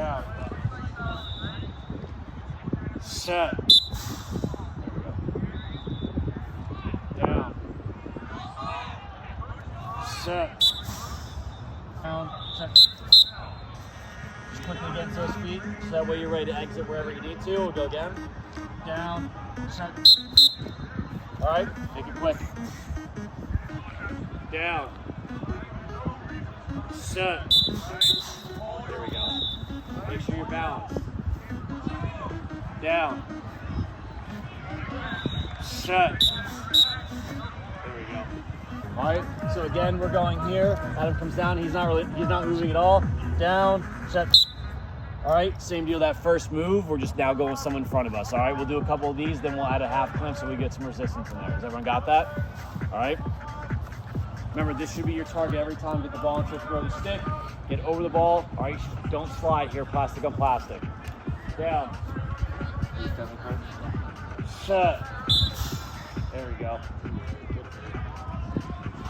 Down. Set. Down. Set. Down. Set. Just quickly get into those feet, so that way you're ready to exit wherever you need to. We'll go again. Down. Set. All right, make it quick. Down. Set. There we go. Make sure you're balanced. Down. Set. There we go. All right. So again, we're going here. Adam comes down. He's not moving at all. Down. Set. All right. Same deal. That first move, we're just now going with someone in front of us. All right. We'll do a couple of these, then we'll add a half clinch so we get some resistance in there. Has everyone got that? All right. Remember, this should be your target every time. Get the ball into the stick. Get over the ball. All right. Don't slide here. Plastic on plastic. Down. Set. There we go.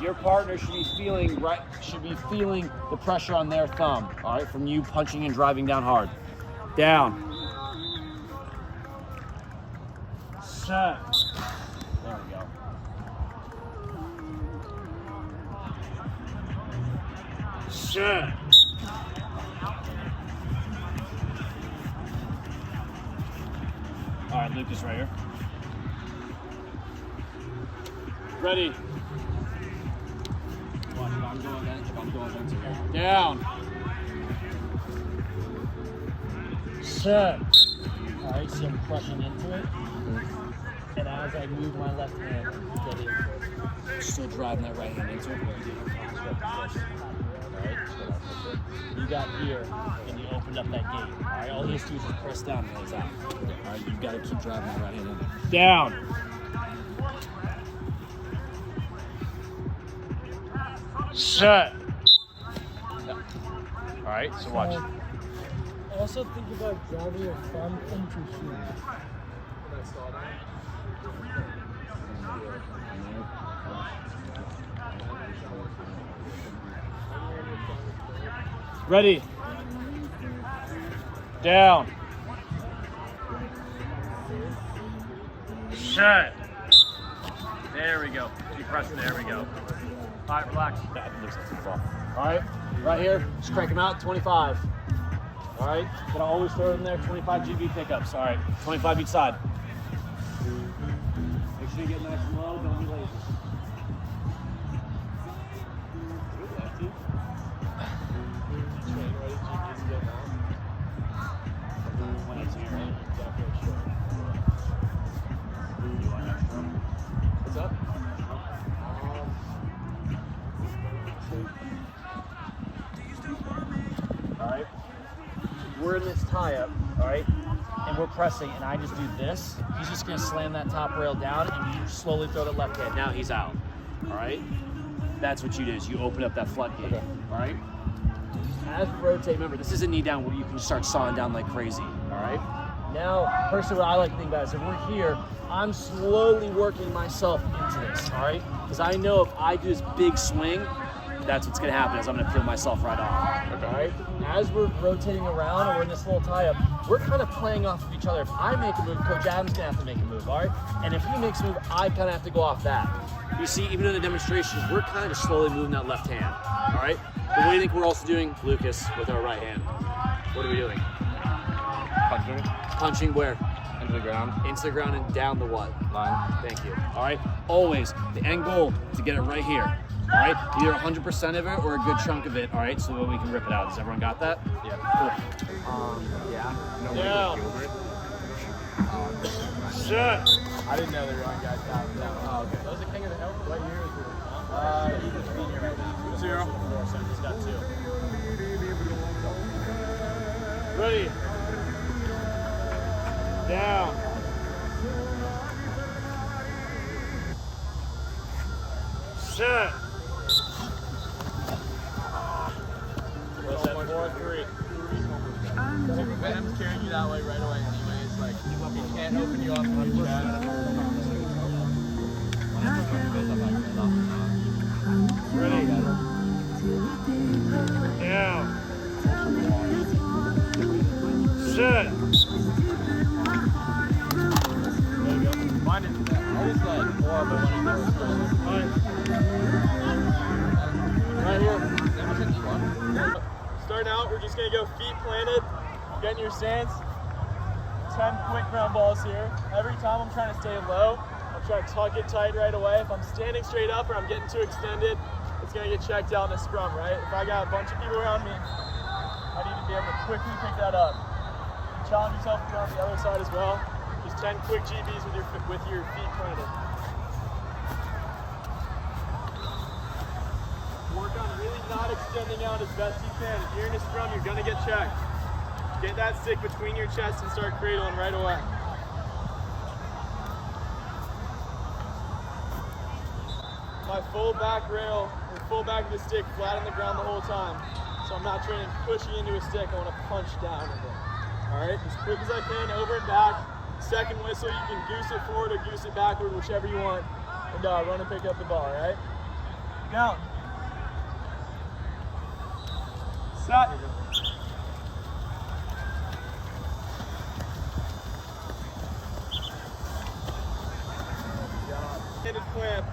Your partner should be feeling the pressure on their thumb. All right, from you punching and driving down hard. Down. Set. There we go. Set. All right, Lucas, right here. Ready. Watch, if I'm going into here. Down. Set. All right, so I'm crushing into it. And as I move my left hand, get in. Still driving that right hand into it. All right, you got here, and you opened up that gate. All right, all he has to do is just press down and it's out. All right, you've got to keep driving that right hand in. Down. Set. All right, so watch. Also think about driving your thumb into shoe. Ready. Down. Set. There we go. Keep pressing. There we go. All right, relax. All right, right here. Just crank them out. 25. All right. Gonna always throw them there. 25 GB pickups. All right. 25 each side. Make sure you get nice and low. Don't be lazy. What's up? All right. We're in this tie-up, all right, and we're pressing, and I just do this. He's just gonna slam that top rail down, and you slowly throw the left hand. Now he's out, all right? That's what you do, is you open up that floodgate, all right? As we rotate, remember, this is a knee down where you can start sawing down like crazy, all right? Now, personally, what I like to think about is if we're here, I'm slowly working myself into this, all right? Because I know if I do this big swing, that's what's gonna happen, is I'm gonna peel myself right off, all right? As we're rotating around and we're in this little tie-up, we're kind of playing off of each other. If I make a move, Coach Adam's gonna have to make a move, all right? And if he makes a move, I kind of have to go off that. You see, even in the demonstrations, we're kind of slowly moving that left hand, all right? But what do you think we're also doing, Lucas, with our right hand? What are we doing? Punching. Punching where? Into the ground. Into the ground and down the what? Line. Thank you. All right, always, the end goal is to get it right here. All right, either 100% of it or a good chunk of it. All right, so that we can rip it out. Has everyone got that? Yeah. Cool. Yeah. No Yeah. Set. I didn't know they were on guys down. Oh, okay. That was the king of the hill. What year is it? He's a senior right now. 0. So he's got 2. Ready. Down. Set. What's that? 4-3. Ben's carrying you that way right away anyways. Like, he can't open you up on your chest. Ready. Down. always like horrible when I first started. Right here. Never hit the one. Starting out, we're just gonna go feet planted, get in your stance. 10 quick ground balls here. Every time I'm trying to stay low, I'm trying to tuck it tight right away. If I'm standing straight up or I'm getting too extended, it's gonna get checked out in a scrum, right? If I got a bunch of people around me, I need to be able to quickly pick that up. Challenge yourself to go on the other side as well. Just 10 quick GBs with your feet planted. Work on really not extending out as best you can. If you're in a scrum, you're gonna get checked. Get that stick between your chest and start cradling right away. My full back rail, or full back of the stick flat on the ground the whole time. So I'm not trying to push you into a stick, I want to punch down with it. Alright, as quick as I can, over and back. Second whistle, you can goose it forward or goose it backward, whichever you want. And run and pick up the ball, alright? Down. Set. Clamp.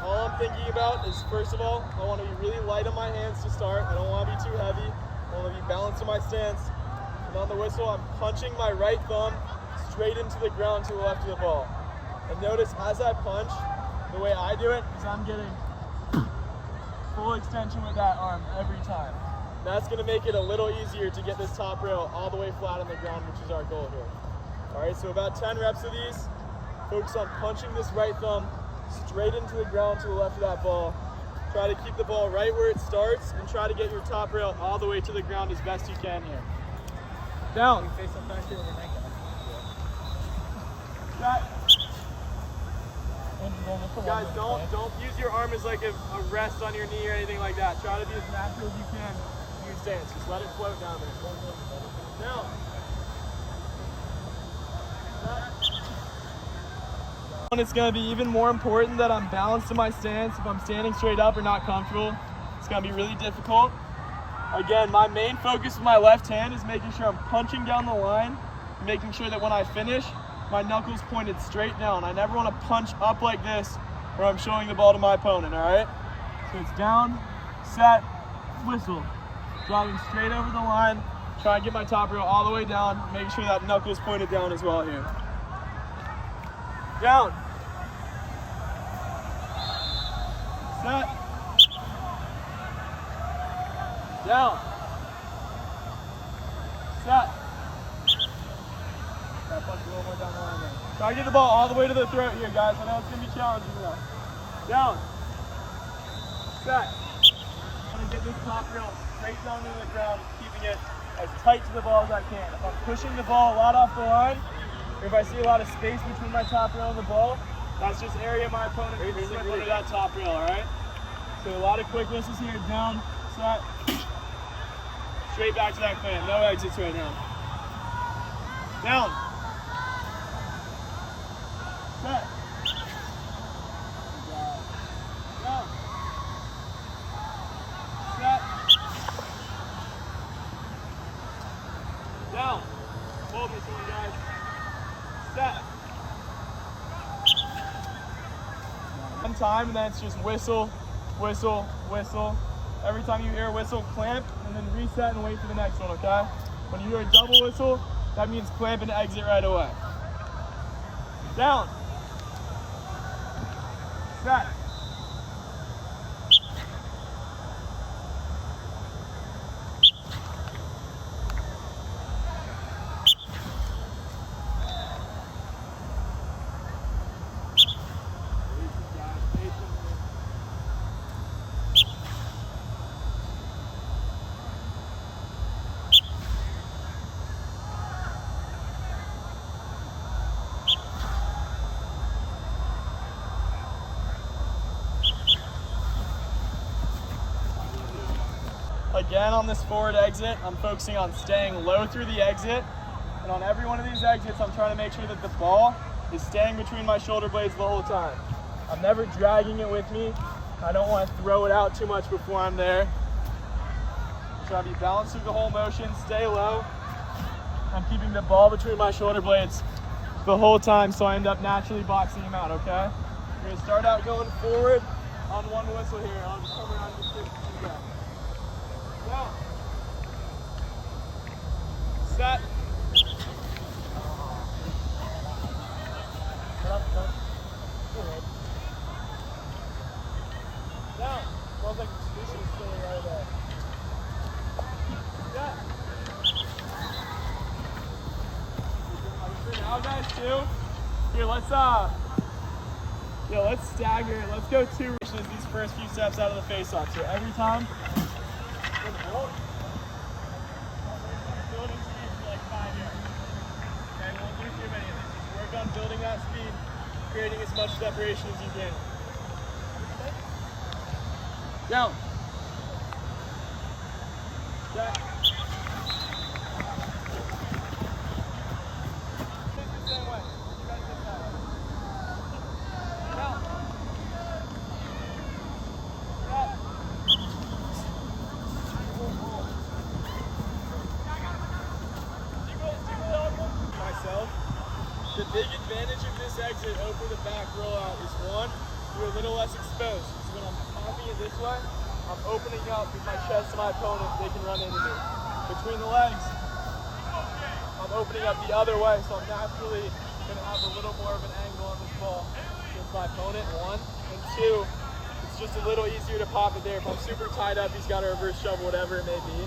All I'm thinking about is, first of all, I want to be really light on my hands to start. I don't want to be too heavy. I want to be balanced in my stance. And on the whistle, I'm punching my right thumb straight into the ground to the left of the ball. And notice as I punch, the way I do it is I'm getting full extension with that arm every time. That's going to make it a little easier to get this top rail all the way flat on the ground, which is our goal here. All right, so about 10 reps of these. Focus on punching this right thumb straight into the ground to the left of that ball. Try to keep the ball right where it starts and try to get your top rail all the way to the ground as best you can here. Down. Faceoff Factory overnight. Guys, don't use your arm as like a rest on your knee or anything like that. Try to be as natural as you can in your stance. Just let it float down there. Down. It's going to be even more important that I'm balanced in my stance. If I'm standing straight up or not comfortable, it's going to be really difficult. Again, my main focus with my left hand is making sure I'm punching down the line, making sure that when I finish, my knuckles pointed straight down. I never want to punch up like this where I'm showing the ball to my opponent, all right? So it's down, set, whistle. Driving straight over the line, try and get my top rail all the way down, make sure that knuckles pointed down as well here. Down. Set. Down. Set. Gotta punch a little more down the line there. Try to get the ball all the way to the throat here, guys. I know it's gonna be challenging now. Down. Set. I'm gonna get this top rail straight down to the ground, keeping it as tight to the ball as I can. If I'm pushing the ball a lot off the line, or if I see a lot of space between my top rail and the ball, that's just area my opponent can slip under that top rail, all right? So a lot of quick whistles here. Down, set, straight back to that clamp. No exits right now. Down, set, down, set, down. Hold this one, guys. Set. One time, and then it's just whistle, whistle, whistle. Every time you hear a whistle, clamp, and then reset and wait for the next one, okay? When you hear a double whistle, that means clamp and exit right away. Down. Set. Again, on this forward exit, I'm focusing on staying low through the exit. And on every one of these exits, I'm trying to make sure that the ball is staying between my shoulder blades the whole time. I'm never dragging it with me. I don't want to throw it out too much before I'm there. I'm trying to be balanced through the whole motion, stay low. I'm keeping the ball between my shoulder blades the whole time, so I end up naturally boxing him out, okay? We're gonna start out going forward on one whistle here. I'll just come around and just go. Down. Set. Down. Smells like sushi is still right there. Set. For now, guys, too. Here, let's stagger. Let's go 2 rotations these first few steps out of the face-off. So every time, building speed for like 5 years. Okay, we won't do too many of these. Just work on building that speed, creating as much separation as you can. Down. Set. The big advantage of this exit over the back rollout is one, you're a little less exposed. So when I'm popping it this way, I'm opening up with my chest to my opponent, they can run into me. Between the legs, I'm opening up the other way, so I'm naturally gonna have a little more of an angle on this ball against my opponent, 1. And 2, it's just a little easier to pop it there. If I'm super tied up, he's got a reverse shove, whatever it may be.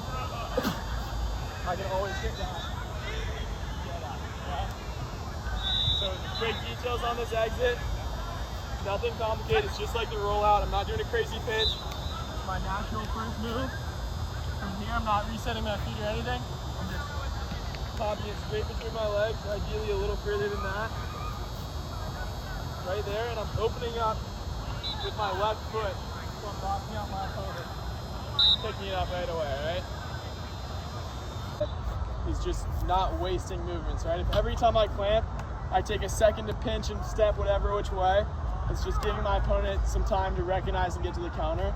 I can always hit that. So quick details on this exit, nothing complicated, it's just like the rollout. I'm not doing a crazy pitch. It's my natural first move. From here, I'm not resetting my feet or anything. I'm just popping it straight between my legs, ideally a little further than that. Right there, and I'm opening up with my left foot, so I'm knocking out my opponent, picking it up right away, right? He's just not wasting movements, right? If every time I clamp, I take a second to pinch and step whatever which way, it's just giving my opponent some time to recognize and get to the counter.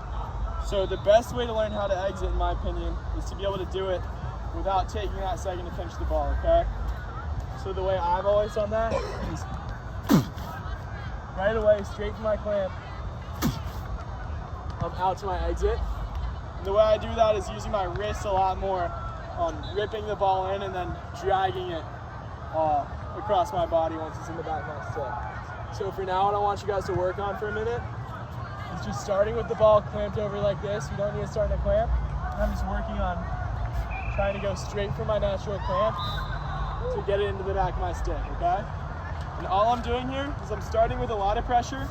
So the best way to learn how to exit, in my opinion, is to be able to do it without taking that second to pinch the ball, okay? So the way I've always done that is right away, straight to my clamp, I'm out to my exit. And the way I do that is using my wrists a lot more, ripping the ball in and then dragging it across my body once it's in the back of my stick. So for now, what I want you guys to work on for a minute is just starting with the ball clamped over like this. You don't need to start in a clamp. I'm just working on trying to go straight from my natural clamp to get it into the back of my stick, okay? And all I'm doing here is I'm starting with a lot of pressure,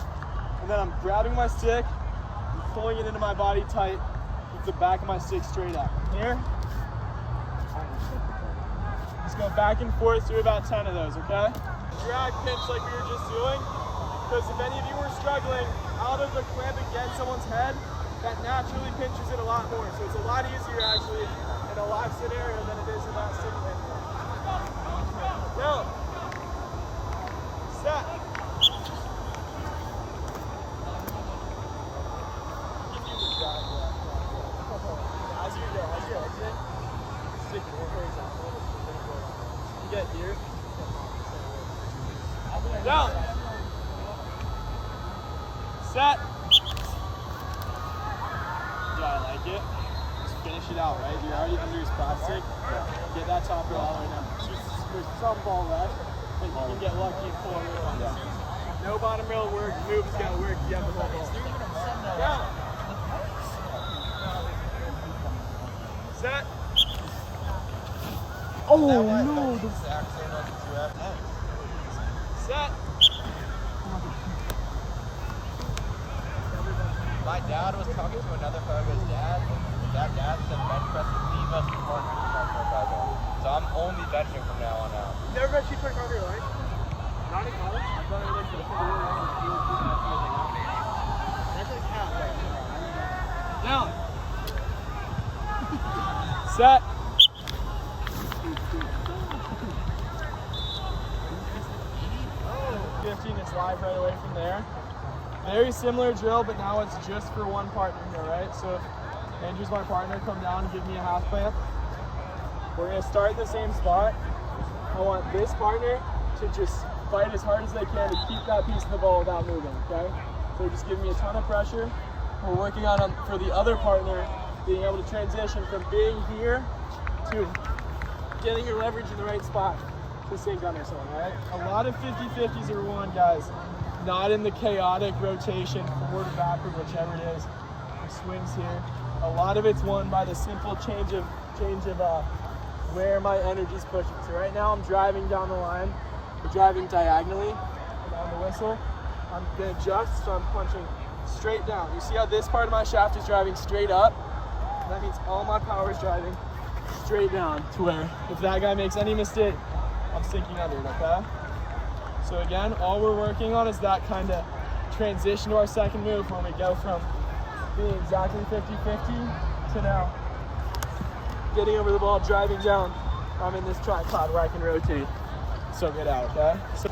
and then I'm grabbing my stick and pulling it into my body tight with the back of my stick straight up. Here, just go back and forth through about 10 of those, okay? Drag pinch like we were just doing, because if any of you were struggling out of the clamp against someone's head, that naturally pinches it a lot more. So it's a lot easier actually in a live scenario than it is in that simulation. Go. Set. As you exit, stick more horizontal. You get here. Down. Set. Yeah, I like it. Just finish it out, right? You're already under his plastic. Get that top roll all the way down. There's some ball left, but you can get lucky and pull it right down. No bottom rail work. Move is gonna work. You have the whole ball. Down. Set. Oh no! Set. My dad was talking to another Fargo's dad, and that dad said bench press is the most important exercise for a Fargo. So I'm only benching from now on out. You never bet sheet for cardio, right? Not in college? I thought it was That's like half. Down. Set. 15 is live right away from there. Very similar drill, but now it's just for one partner here, right? So if Andrew's my partner, come down and give me a half clamp. We're gonna start in the same spot. I want this partner to just fight as hard as they can to keep that piece of the ball without moving, okay? So just give me a ton of pressure. We're working on, for the other partner, being able to transition from being here to getting your leverage in the right spot to sink on this one, all right? A lot of 50-50s are won, guys. Not in the chaotic rotation, forward or backward, whichever it is, or swings here. A lot of it's won by the simple change of where my energy's pushing. So right now I'm driving down the line. We're driving diagonally on the whistle. I'm gonna adjust, so I'm punching straight down. You see how this part of my shaft is driving straight up? That means all my power is driving straight down to where if that guy makes any mistake, I'm sinking under it, okay? So again, all we're working on is that kind of transition to our second move when we go from being exactly 50-50 to now getting over the ball, driving down. I'm in this tripod where I can rotate. So get out, okay? So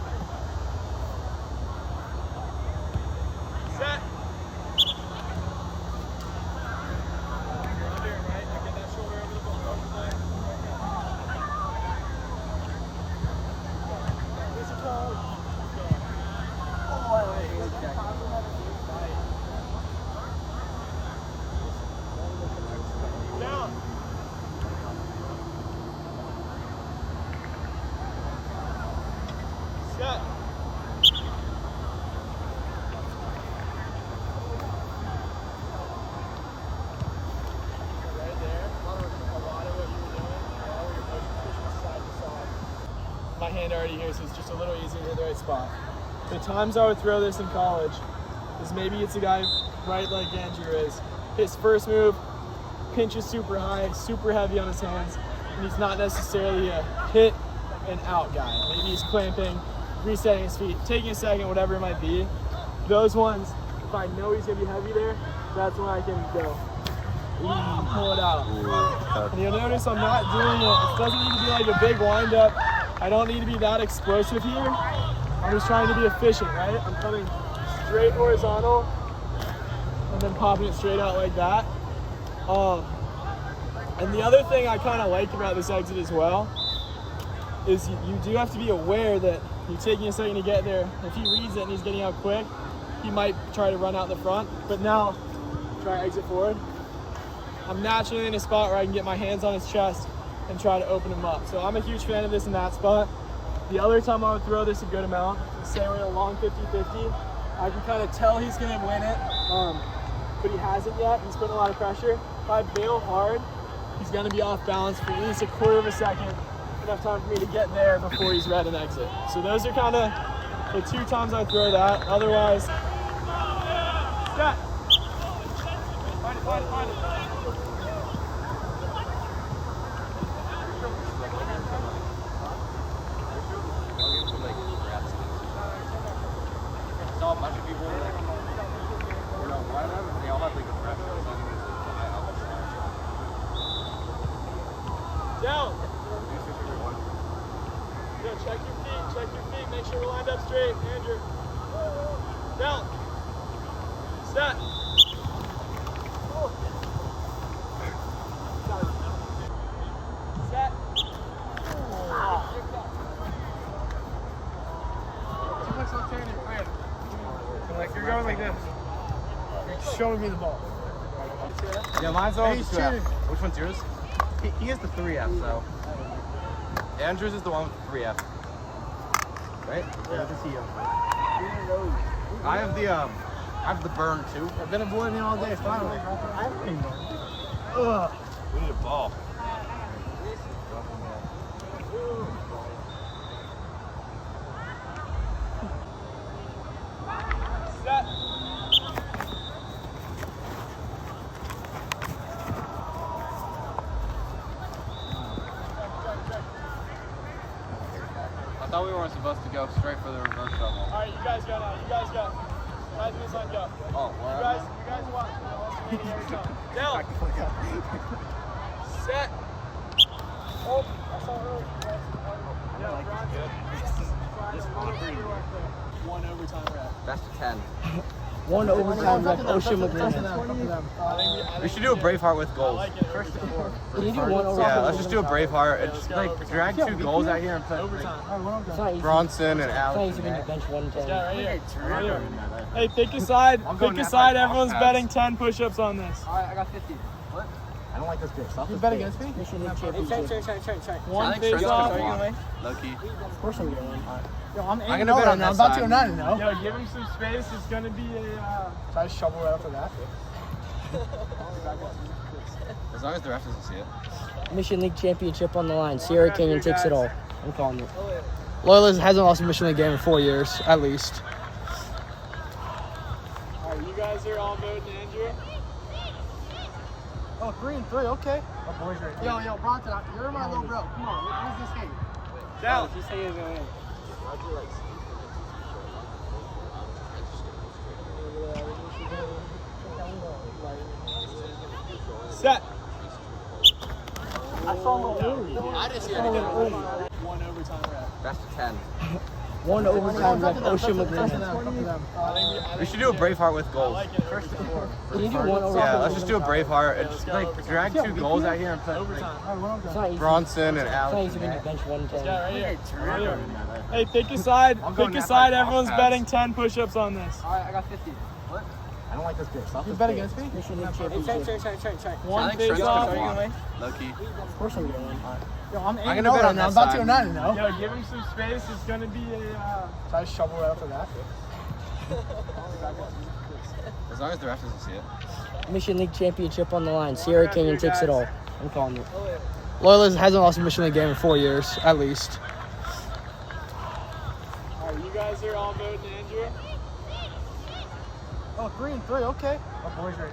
set. My hand already here, so it's just a little easier to hit the right spot. The times I would throw this in college is maybe it's a guy right like Andrew is. His first move, pinch is super high, super heavy on his hands, and he's not necessarily a hit and out guy. Maybe he's clamping, resetting his feet, taking a second, whatever it might be. Those ones, if I know he's gonna be heavy there, that's when I can go. Pull it out. And you'll notice I'm not doing it. It doesn't need to be like a big wind up. I don't need to be that explosive here. I'm just trying to be efficient, right? I'm coming straight horizontal and then popping it straight out like that. And the other thing I kind of like about this exit as well is you do have to be aware that you're taking a second to get there. If he reads it and he's getting out quick, he might try to run out the front. But now, try to exit forward. I'm naturally in a spot where I can get my hands on his chest and try to open him up. So I'm a huge fan of this in that spot. The other time I would throw this a good amount, say we're in a long 50-50, I can kind of tell he's gonna win it, but he hasn't yet. He's putting a lot of pressure. If I bail hard, he's gonna be off balance for at least a quarter of a second, enough time for me to get there before he's ready and exit. So those are kind of the two times I throw that. Otherwise, set. Find it. A bunch of people like, why not? They all have like a preference. Down. Yeah, check your feet, make sure we're lined up straight, Andrew. Down. Set. Set. Too much left hand in clear. Like you're going like this. You're showing me the ball. Yeah, mine's all Hey, he's cheating. Which one's yours? He has the 3F, so. Andrew's is the one with the 3F. Right? Yeah, this here. I have the burn too. I've been avoiding all day, finally. I have any more. Ugh. We need a ball. Set. I thought we weren't supposed to go straight for the reverse shovel. All right, you guys go now. Guys in this line, go. Oh, You guys watch. Down. Set. Oh, I saw earlier. Yeah, Ron. One overtime rep. Best of 10. One overtime left. Ocean with limits. We should do a Braveheart with goals. Can you do one overtime? Yeah, let's just do a Braveheart. It's like drag 2 goals out here and put It's not easy. Bronson and It's not Alex. easy when you bench 110. Hey, pick a side. Pick a side. Everyone's betting 10 push-ups on this. Alright, I got 50. I don't like this beer. Stop You this bet beer. against me? Mission League Championship. One face-off. Low-key. Of course I'm going. Yo, I'm gonna 8-0 bet right on now. I'm that about to go side. 9-0. Yo, give him some space. It's gonna be a. So I just shovel right after that. As long as the ref doesn't see it. Mission League Championship on the line. Sierra Canyon takes it all. I'm calling it. Loyola hasn't lost a Mission League game in 4 years, at least. Alright, you guys are all voting Andrew. Oh, 3-3, okay. Yo, Bronson, you're my little bro. Come on, where's this game? Down. Set. I didn't see anything. One overtime rep. Best of 10. One overtime left. Ocean with limits. We should do a Braveheart with goals. Can you do one overtime? Yeah, let's just do a Braveheart. It's like drag 2 goals out here and put It's not easy. Bronson and It's not Alex. easy when you bench 110. Hey, pick a side. Pick a side. Everyone's betting 10 push-ups on this. Alright, I got 50. I don't like this beer. Stop You this bet beer. against me? Mission League Championship. One face-off. Low-key. Of course I'm going. Yo, I'm 8-0 gonna bet right on now. I'm that about to go side. 9-0. Yo, give him some space. It's gonna be a. So I just shovel right after that. As long as the ref doesn't see it. Mission League Championship on the line. Sierra Canyon takes it all. I'm calling it. Loyola hasn't lost a Mission League game in 4 years, at least. Alright, you guys are all voting Andrew. Oh, 3-3, okay.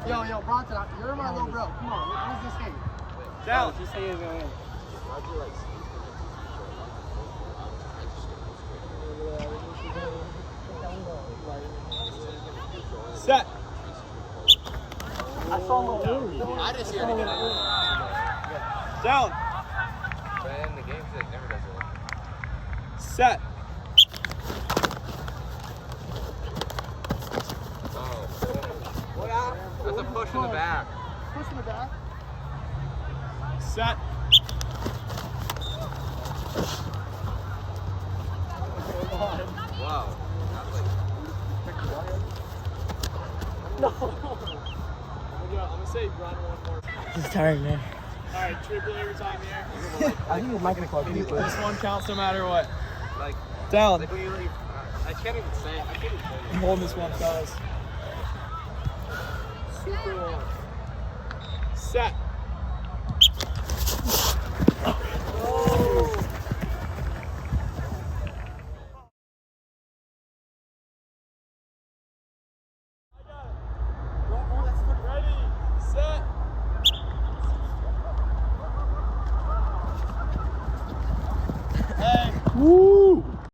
Yo, Bronson, you're my little bro. Come on, where's this game? Down. Set. I didn't see anything. Down. But in the games, it never does it. Set. That's a push in the back. Push in the back. Set. Wow. I'm gonna say run one more. This is tiring, man. Alright, triple overtime here. I think it's Mike Clark. This one counts no matter what. Like, Down. like when you leave, I can't even say it. I can't even say I'm holding this one, fellas. Set.